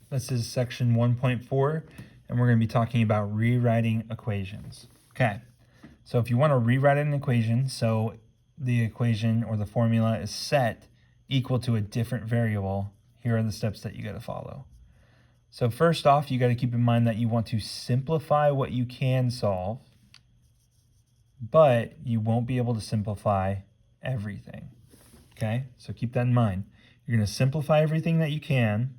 This is section 1.4, and we're going to be talking about rewriting equations. Okay, so if you want to rewrite an equation, so the equation or the formula is set equal to a different variable, here are the steps that you got to follow. So first off, you got to keep in mind that you want to simplify what you can solve, but you won't be able to simplify everything. Okay, so keep that in mind. You're going to simplify everything that you can,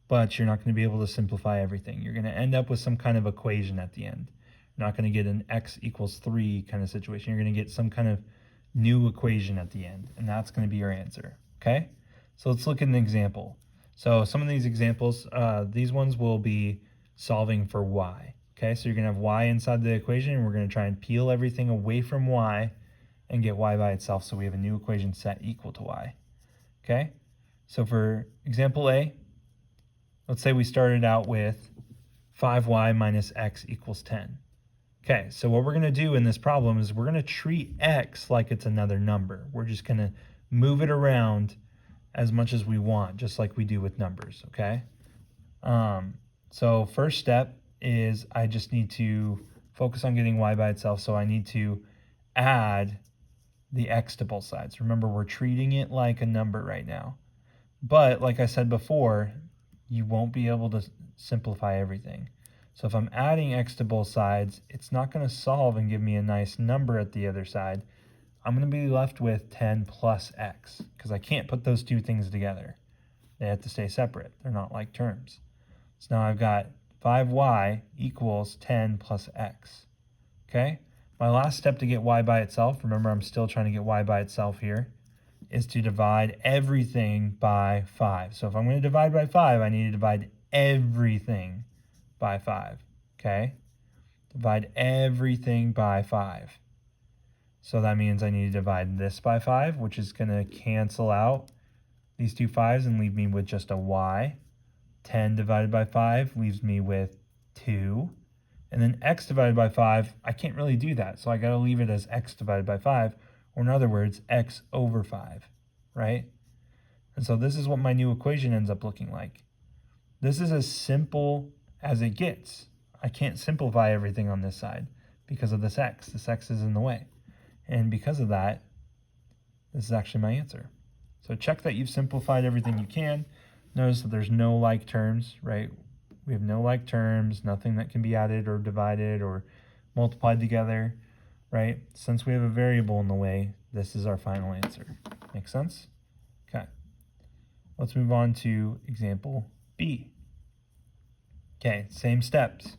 but you're not going to be able to simplify everything. You're going to end up with some kind of equation at the end. You're not going to get an x equals 3 kind of situation. You're going to get some kind of new equation at the end, and that's going to be your answer. Okay, so let's look at an example. So some of these examples, these ones will be solving for y. Okay, so you're going to have y inside the equation, and we're going to try and peel everything away from y and get y by itself, so we have a new equation set equal to y. Okay, so for example A, let's say we started out with 5y minus x equals 10. Okay, so what we're going to do in this problem is we're going to treat x like it's another number. We're just going to move it around as much as we want, just like we do with numbers, okay? So first step is I just need to focus on getting y by itself, so I need to add the x to both sides. Remember, we're treating it like a number right now. But like I said before, you won't be able to simplify everything. So if I'm adding x to both sides, it's not going to solve and give me a nice number at the other side. I'm going to be left with 10 plus x because I can't put those two things together. They have to stay separate. They're not like terms. So now I've got 5y equals 10 plus x. Okay? My last step to get y by itself, remember I'm still trying to get y by itself here, is to divide everything by 5. So if I'm going to divide by 5, I need to divide everything by 5. Okay? Divide everything by 5. So that means I need to divide this by 5, which is going to cancel out these two 5s and leave me with just a y. 10 divided by 5 leaves me with 2. And then x divided by 5, I can't really do that. So I got to leave it as x divided by 5, or in other words, x over 5, right? And so this is what my new equation ends up looking like. This is as simple as it gets. I can't simplify everything on this side because of this x. This x is in the way. And because of that, this is actually my answer. So check that you've simplified everything you can. Notice that there's no like terms, right? We have no like terms, nothing that can be added or divided or multiplied together, right? Since we have a variable in the way, this is our final answer. Make sense? Okay. Let's move on to example B. Okay, same steps.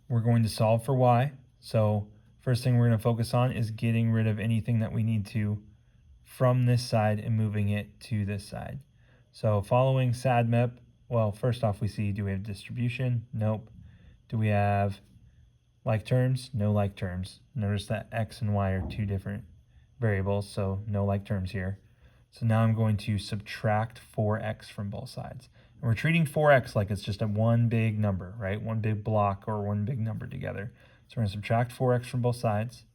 We're going to solve for y. So first thing we're going to focus on is getting rid of anything that we need to from this side and moving it to this side. So following SADMEP, well, first off we see, do we have distribution? Nope. Do we have like terms? No like terms. Notice that x and y are two different variables, so no like terms here. So now I'm going to subtract 4x from both sides. And we're treating 4x like it's just a one big number, right? One big block or one big number together. So we're going to subtract 4x from both sides.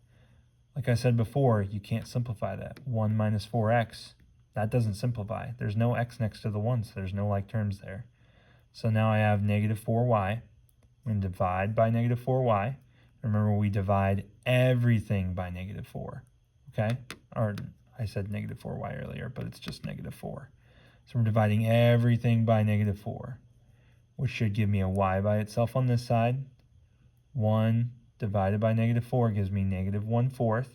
Like I said before, you can't simplify that. 1 minus 4x, that doesn't simplify. There's no x next to the 1, so there's no like terms there. So now I have negative 4y. I'm going to divide by negative 4y. Remember, we divide everything by negative 4, okay? Or I said negative 4y earlier, but it's just negative 4. So we're dividing everything by negative 4, which should give me a y by itself on this side. 1 divided by negative 4 gives me negative 1/4.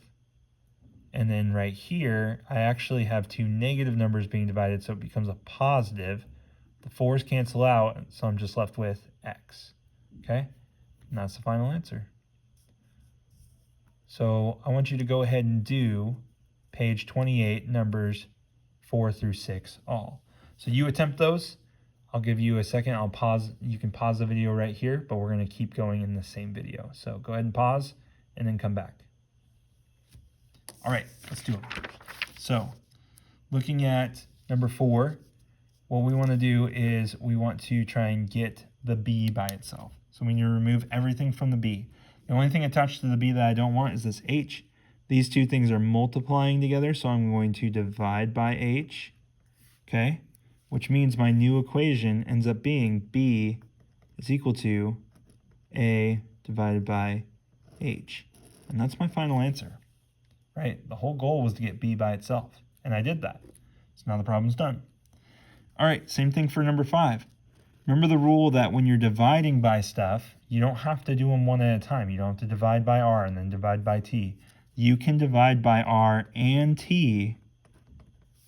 And then right here, I actually have two negative numbers being divided, so it becomes a positive. The 4's cancel out, so I'm just left with x. Okay? And that's the final answer. So I want you to go ahead and do page 28, numbers 4 through 6 all. So you attempt those. I'll give you a second. I'll pause. You can pause the video right here, but we're going to keep going in the same video. So go ahead and pause and then come back. All right, let's do it. So looking at number 4, what we want to do is we want to try and get the b by itself. So we need to remove everything from the b. The only thing attached to the b that I don't want is this h. These two things are multiplying together, so I'm going to divide by h. Okay, which means my new equation ends up being B is equal to A divided by H. And that's my final answer, right? The whole goal was to get B by itself, and I did that. So now the problem's done. All right, same thing for number 5. Remember the rule that when you're dividing by stuff, you don't have to do them one at a time. You don't have to divide by R and then divide by T. You can divide by R and T.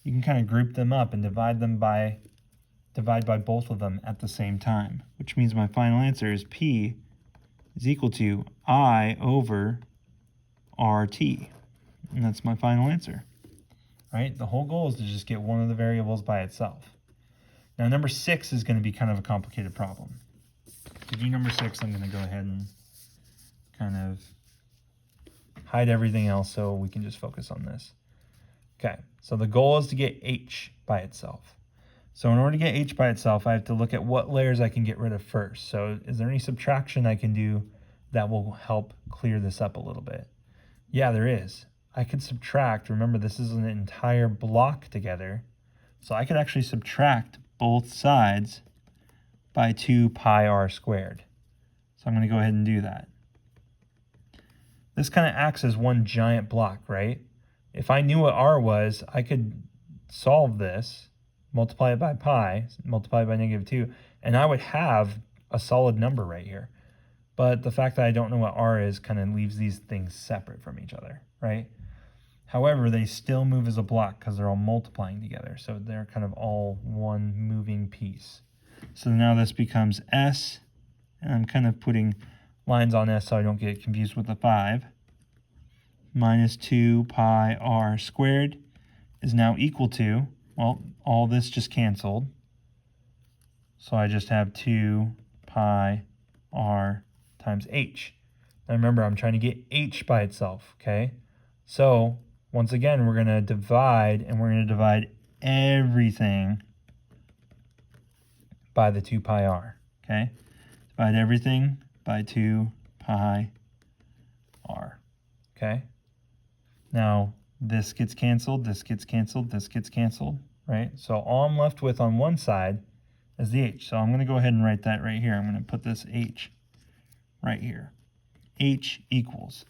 You can kind of group them up and divide by both of them at the same time, which means my final answer is P is equal to I over RT. And that's my final answer. Right? The whole goal is to just get one of the variables by itself. Now, number 6 is going to be kind of a complicated problem. To do number 6, I'm going to go ahead and kind of hide everything else so we can just focus on this. Okay, so the goal is to get H by itself. So in order to get H by itself, I have to look at what layers I can get rid of first. So is there any subtraction I can do that will help clear this up a little bit? Yeah, there is. I could subtract. Remember, this is an entire block together. So I could actually subtract both sides by 2 pi r squared. So I'm going to go ahead and do that. This kind of acts as one giant block, right? If I knew what r was, I could solve this, multiply it by pi, multiply it by -2, and I would have a solid number right here. But the fact that I don't know what r is kind of leaves these things separate from each other, right? However, they still move as a block because they're all multiplying together. So they're kind of all one moving piece. So now this becomes S, and I'm kind of putting lines on S so I don't get confused with the 5, minus 2 pi r squared is now equal to, well, all this just canceled. So I just have 2 pi r times h. Now remember, I'm trying to get h by itself, okay? So once again, we're going to divide, and we're going to divide everything by the 2 pi r, okay? Divide everything by 2 pi r, okay? Now, this gets canceled, this gets canceled, this gets canceled, right? So all I'm left with on one side is the h. So I'm going to go ahead and write that right here. I'm going to put this h right here. H equals.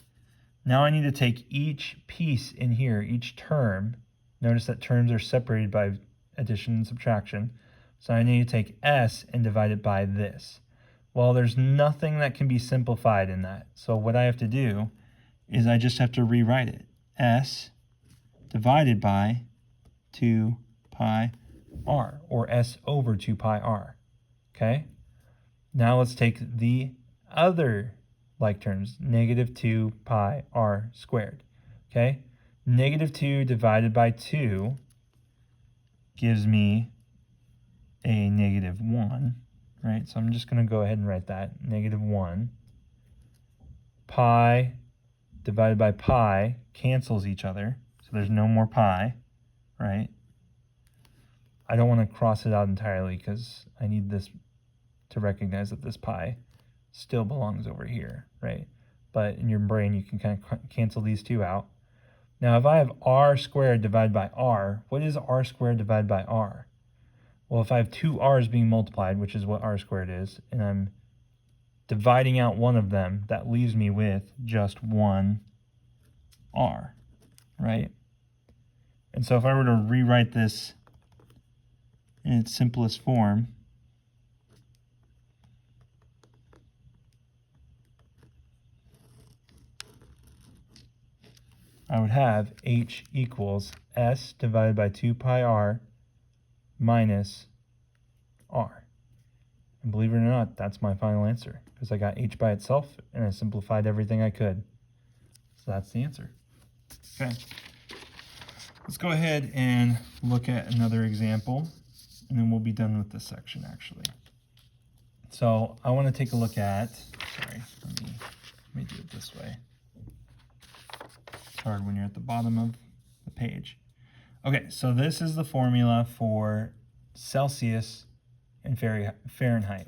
Now I need to take each piece in here, each term. Notice that terms are separated by addition and subtraction. So I need to take S and divide it by this. Well, there's nothing that can be simplified in that. So what I have to do is I just have to rewrite it. S divided by 2 pi r, or S over 2 pi r. Okay? Now let's take the other like terms, -2 pi r squared. Okay? -2 divided by 2 gives me a -1, right? So I'm just going to go ahead and write that, -1. Pi divided by pi cancels each other, so there's no more pi, right? I don't want to cross it out entirely because I need this to recognize that this pi still belongs over here, right? But in your brain, you can kind of cancel these two out. Now, if I have r squared divided by r, what is r squared divided by r? Well, if I have two r's being multiplied, which is what r squared is, and I'm dividing out one of them, that leaves me with just one r, right? And so if I were to rewrite this in its simplest form, I would have h equals s divided by 2 pi r minus r. And believe it or not, that's my final answer, because I got h by itself and I simplified everything I could. So that's the answer. Okay. Let's go ahead and look at another example, and then we'll be done with this section actually. So I want to take a look at, sorry, let me do it this way. It's hard when you're at the bottom of the page. Okay, so this is the formula for Celsius and Fahrenheit.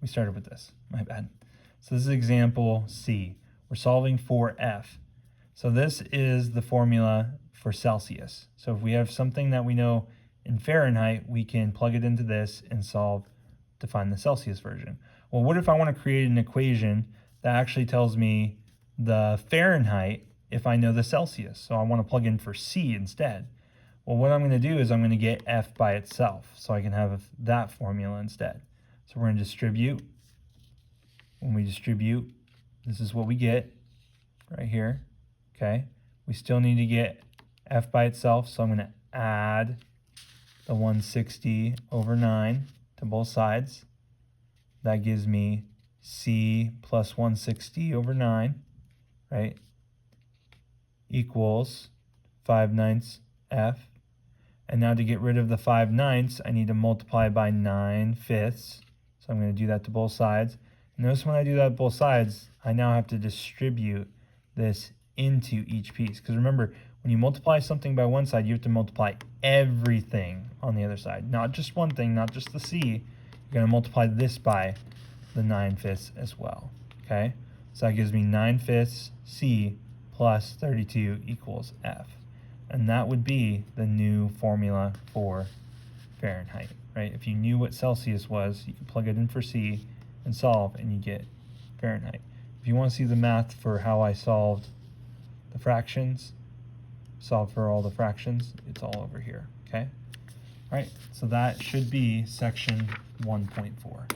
We started with this, my bad. So this is example C. We're solving for F. So this is the formula for Celsius. So if we have something that we know in Fahrenheit, we can plug it into this and solve to find the Celsius version. Well, what if I want to create an equation that actually tells me the Fahrenheit if I know the Celsius? So I want to plug in for C instead. Well, what I'm going to do is I'm going to get F by itself, so I can have that formula instead. So we're going to distribute. When we distribute, this is what we get right here. Okay. We still need to get F by itself, so I'm going to add the 160 over 9 to both sides. That gives me C plus 160 over 9, right, equals 5/9 F. And now to get rid of the 5/9, I need to multiply by 9/5. So I'm going to do that to both sides. And notice when I do that to both sides, I now have to distribute this into each piece. Because remember, when you multiply something by one side, you have to multiply everything on the other side. Not just one thing, not just the C. You're going to multiply this by the 9/5 as well. Okay? So that gives me 9/5 C plus 32 equals F. And that would be the new formula for Fahrenheit, right? If you knew what Celsius was, you could plug it in for C and solve, and you get Fahrenheit. If you want to see the math for how I solved the fractions, solve for all the fractions, it's all over here, okay? All right, so that should be section 1.4.